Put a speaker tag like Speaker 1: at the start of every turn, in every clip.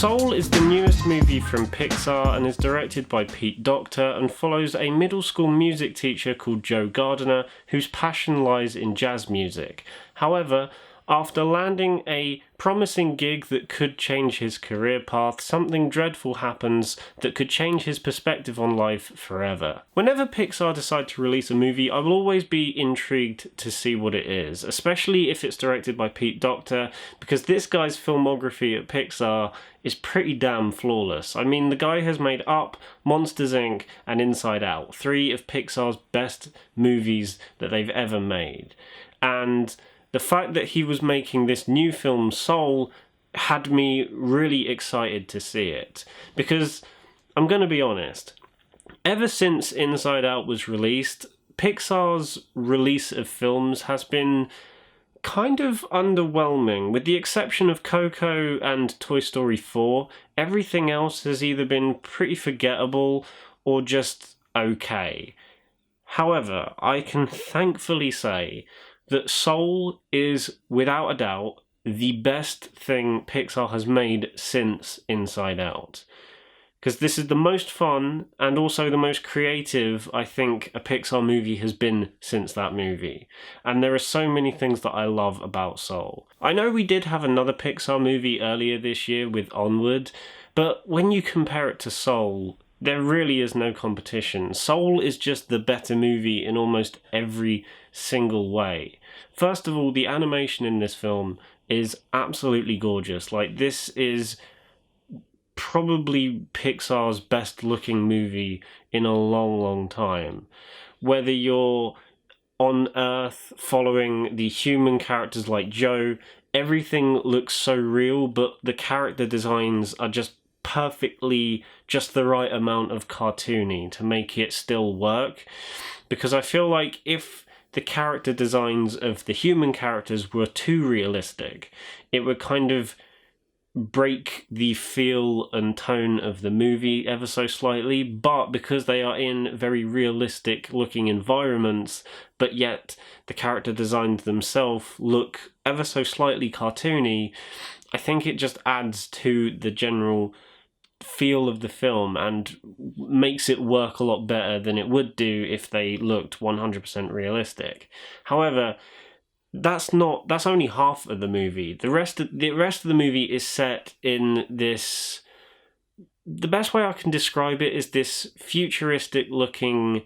Speaker 1: Soul is the newest movie from Pixar and is directed by Pete Docter and follows a middle school music teacher called Joe Gardner whose passion lies in jazz music. However, after landing a promising gig that could change his career path, something dreadful happens that could change his perspective on life forever. Whenever Pixar decide to release a movie, I will always be intrigued to see what it is, especially if it's directed by Pete Docter, because this guy's filmography at Pixar is pretty damn flawless. I mean, the guy has made Up, Monsters, Inc. and Inside Out, three of Pixar's best movies that they've ever made. And the fact that he was making this new film, Soul, had me really excited to see it. Because, I'm going to be honest, ever since Inside Out was released, Pixar's release of films has been kind of underwhelming. With the exception of Coco and Toy Story 4, everything else has either been pretty forgettable or just okay. However, I can thankfully say that Soul is, without a doubt, the best thing Pixar has made since Inside Out. Because this is the most fun and also the most creative I think a Pixar movie has been since that movie. And there are so many things that I love about Soul. I know we did have another Pixar movie earlier this year with Onward, but when you compare it to Soul, there really is no competition. Soul is just the better movie in almost every single way. First of all, the animation in this film is absolutely gorgeous. Like, this is probably Pixar's best looking movie in a long, long time. Whether you're on Earth following the human characters like Joe, everything looks so real, but the character designs are just perfectly just the right amount of cartoony to make it still work. Because I feel like if the character designs of the human characters were too realistic, it would kind of break the feel and tone of the movie ever so slightly. But because they are in very realistic looking environments, but yet the character designs themselves look ever so slightly cartoony, I think it just adds to the general feel of the film and makes it work a lot better than it would do if they looked 100% realistic. However, that's only half of the movie. The rest of the movie is set in this, the best way I can describe it is this futuristic looking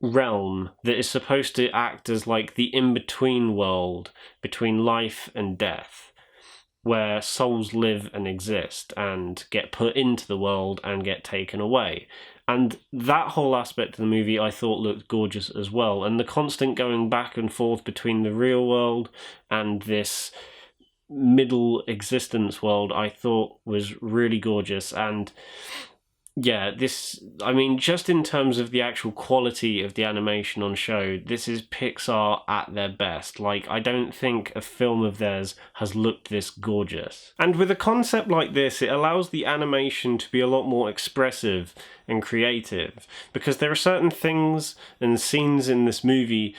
Speaker 1: realm that is supposed to act as like the in-between world between life and death, where souls live and exist and get put into the world and get taken away. And that whole aspect of the movie I thought looked gorgeous as well. And the constant going back and forth between the real world and this middle existence world I thought was really gorgeous. And yeah, just in terms of the actual quality of the animation on show, this is Pixar at their best. Like, I don't think a film of theirs has looked this gorgeous. And with a concept like this, it allows the animation to be a lot more expressive and creative, because there are certain things and scenes in this movie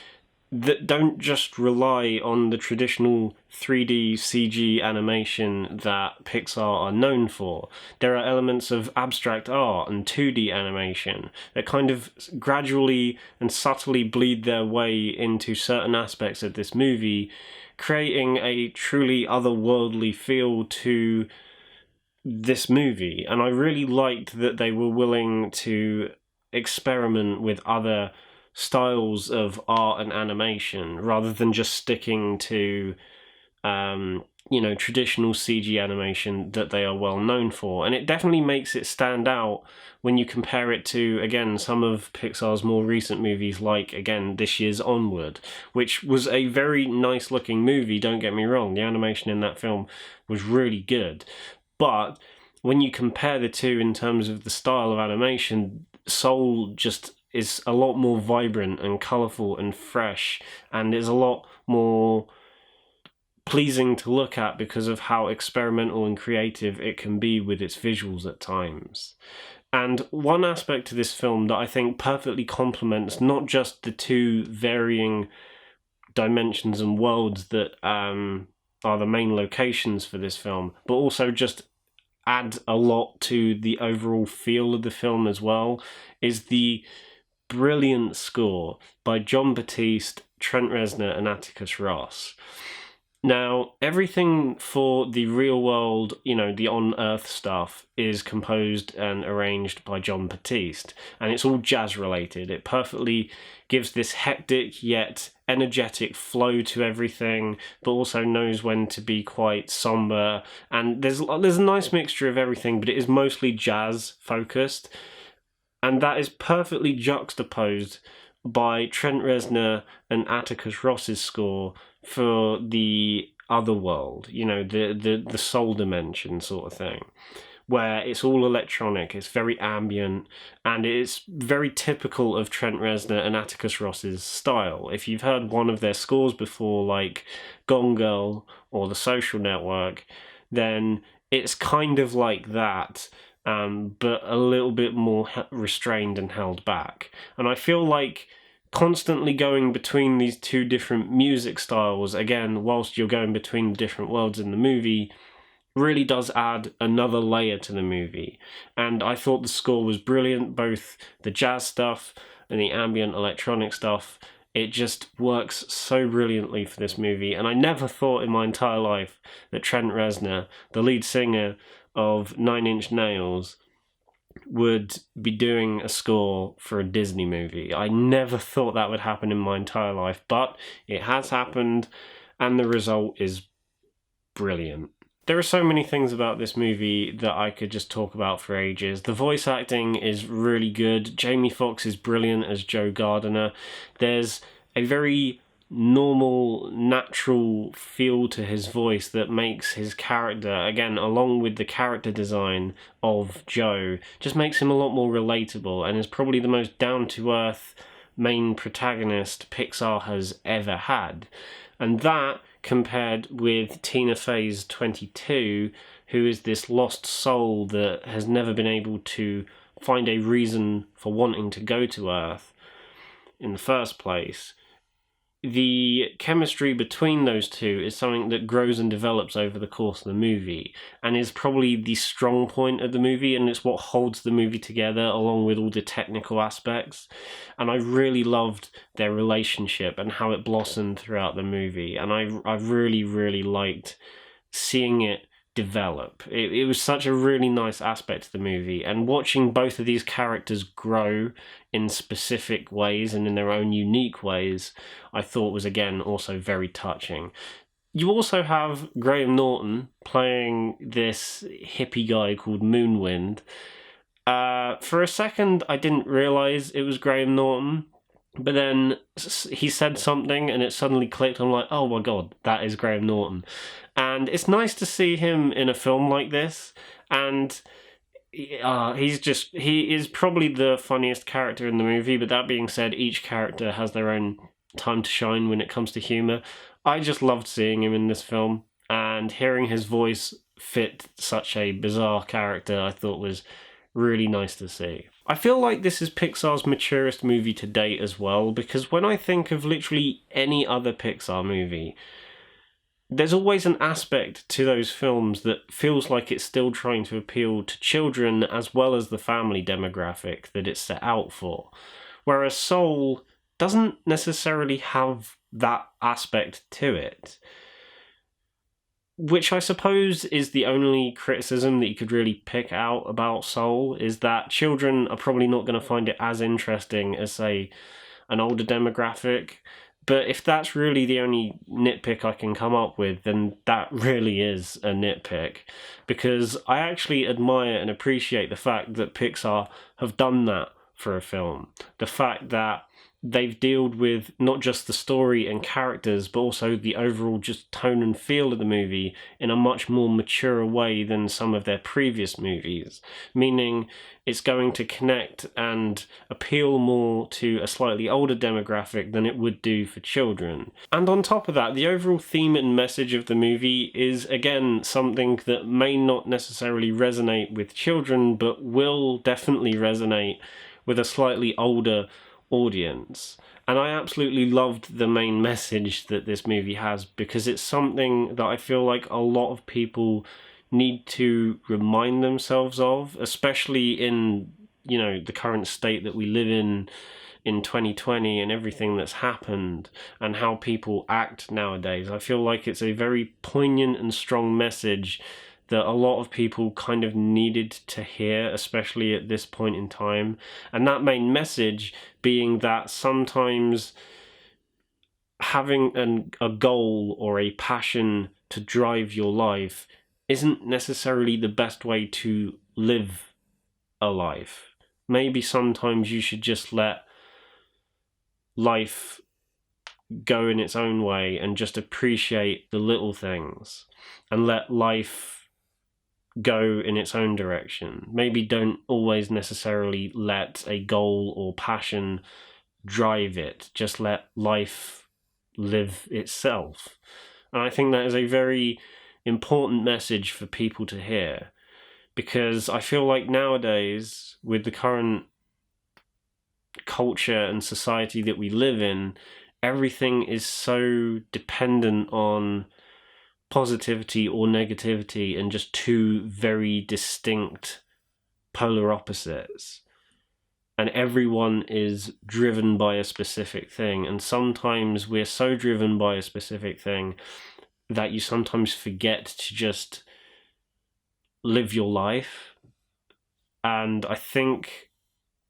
Speaker 1: that don't just rely on the traditional 3D CG animation that Pixar are known for. There are elements of abstract art and 2D animation that kind of gradually and subtly bleed their way into certain aspects of this movie, creating a truly otherworldly feel to this movie. And I really liked that they were willing to experiment with other styles of art and animation rather than just sticking to traditional CG animation that they are well known for. And it definitely makes it stand out when you compare it to, again, some of Pixar's more recent movies, like, again, this year's Onward, which was a very nice looking movie, don't get me wrong. The animation in that film was really good. But when you compare the two in terms of the style of animation, Soul just is a lot more vibrant and colourful and fresh, and is a lot more pleasing to look at because of how experimental and creative it can be with its visuals at times. And one aspect to this film that I think perfectly complements not just the two varying dimensions and worlds that are the main locations for this film, but also just add a lot to the overall feel of the film as well is the brilliant score by Jon Batiste, Trent Reznor, and Atticus Ross. Now, everything for the real world, the on-Earth stuff, is composed and arranged by Jon Batiste, and it's all jazz-related. It perfectly gives this hectic yet energetic flow to everything, but also knows when to be quite somber, and there's a nice mixture of everything, but it is mostly jazz-focused, and that is perfectly juxtaposed by Trent Reznor and Atticus Ross's score for the other world, the soul dimension sort of thing, where it's all electronic, it's very ambient, and it's very typical of Trent Reznor and Atticus Ross's style. If you've heard one of their scores before, like Gone Girl or The Social Network, then it's kind of like that, but a little bit more restrained and held back. And I feel like constantly going between these two different music styles, again, whilst you're going between the different worlds in the movie, really does add another layer to the movie. And I thought the score was brilliant, both the jazz stuff and the ambient electronic stuff. It just works so brilliantly for this movie, and I never thought in my entire life that Trent Reznor, the lead singer of Nine Inch Nails, would be doing a score for a Disney movie. I never thought that would happen in my entire life, but it has happened, and the result is brilliant. There are so many things about this movie that I could just talk about for ages. The voice acting is really good. Jamie Foxx is brilliant as Joe Gardner. There's a very normal, natural feel to his voice that makes his character, again, along with the character design of Joe, just makes him a lot more relatable, and is probably the most down-to-earth main protagonist Pixar has ever had. And that, compared with Tina Fey's 22, who is this lost soul that has never been able to find a reason for wanting to go to Earth in the first place, the chemistry between those two is something that grows and develops over the course of the movie, and is probably the strong point of the movie, and it's what holds the movie together along with all the technical aspects. And I really loved their relationship and how it blossomed throughout the movie, and I really, really liked seeing it develop. It was such a really nice aspect of the movie, and watching both of these characters grow in specific ways and in their own unique ways, I thought was, again, also very touching. You also have Graham Norton playing this hippie guy called Moonwind. For a second, I didn't realise it was Graham Norton, but then he said something and it suddenly clicked. I'm like, oh my god, that is Graham Norton. And it's nice to see him in a film like this, and he is probably the funniest character in the movie, but that being said, each character has their own time to shine when it comes to humour. I just loved seeing him in this film, and hearing his voice fit such a bizarre character I thought was really nice to see. I feel like this is Pixar's maturest movie to date as well, because when I think of literally any other Pixar movie, there's always an aspect to those films that feels like it's still trying to appeal to children as well as the family demographic that it's set out for. Whereas Soul doesn't necessarily have that aspect to it, which I suppose is the only criticism that you could really pick out about Soul, is that children are probably not going to find it as interesting as, say, an older demographic. But if that's really the only nitpick I can come up with, then that really is a nitpick. Because I actually admire and appreciate the fact that Pixar have done that for a film. The fact that they've dealt with not just the story and characters, but also the overall just tone and feel of the movie in a much more mature way than some of their previous movies. Meaning it's going to connect and appeal more to a slightly older demographic than it would do for children. And on top of that, the overall theme and message of the movie is, again, something that may not necessarily resonate with children, but will definitely resonate with a slightly older audience. And I absolutely loved the main message that this movie has, because it's something that I feel like a lot of people need to remind themselves of, especially in, the current state that we live in 2020 and everything that's happened and how people act nowadays. I feel like it's a very poignant and strong message that a lot of people kind of needed to hear, especially at this point in time. And that main message being that sometimes having a goal or a passion to drive your life isn't necessarily the best way to live a life. Maybe sometimes you should just let life go in its own way and just appreciate the little things and let life go in its own direction. Maybe don't always necessarily let a goal or passion drive it. Just let life live itself. And I think that is a very important message for people to hear, because I feel like nowadays, with the current culture and society that we live in, everything is so dependent on positivity or negativity and just two very distinct polar opposites. And everyone is driven by a specific thing. And sometimes we're so driven by a specific thing that you sometimes forget to just live your life. And I think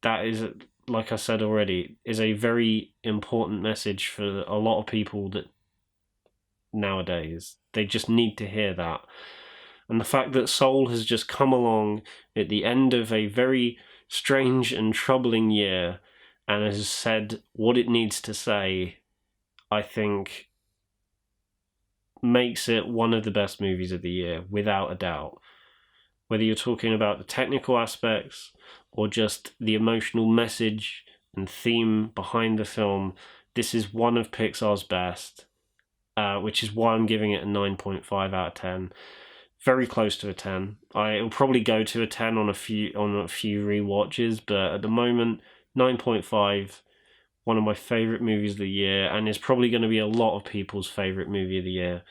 Speaker 1: that is, like I said already, is a very important message for a lot of people that nowadays. They just need to hear that. And the fact that Soul has just come along at the end of a very strange and troubling year and has said what it needs to say, I think makes it one of the best movies of the year, without a doubt. Whether you're talking about the technical aspects or just the emotional message and theme behind the film, this is one of Pixar's best, which is why I'm giving it a 9.5 out of 10. Very close to a 10. It'll probably go to a 10 on a few rewatches, but at the moment, 9.5, one of my favourite movies of the year, and is probably going to be a lot of people's favourite movie of the year,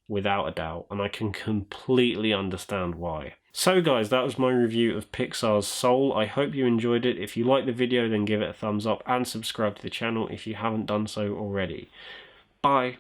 Speaker 1: without a doubt, and I can completely understand why. So guys, that was my review of Pixar's Soul. I hope you enjoyed it. If you liked the video, then give it a thumbs up and subscribe to the channel if you haven't done so already. Bye.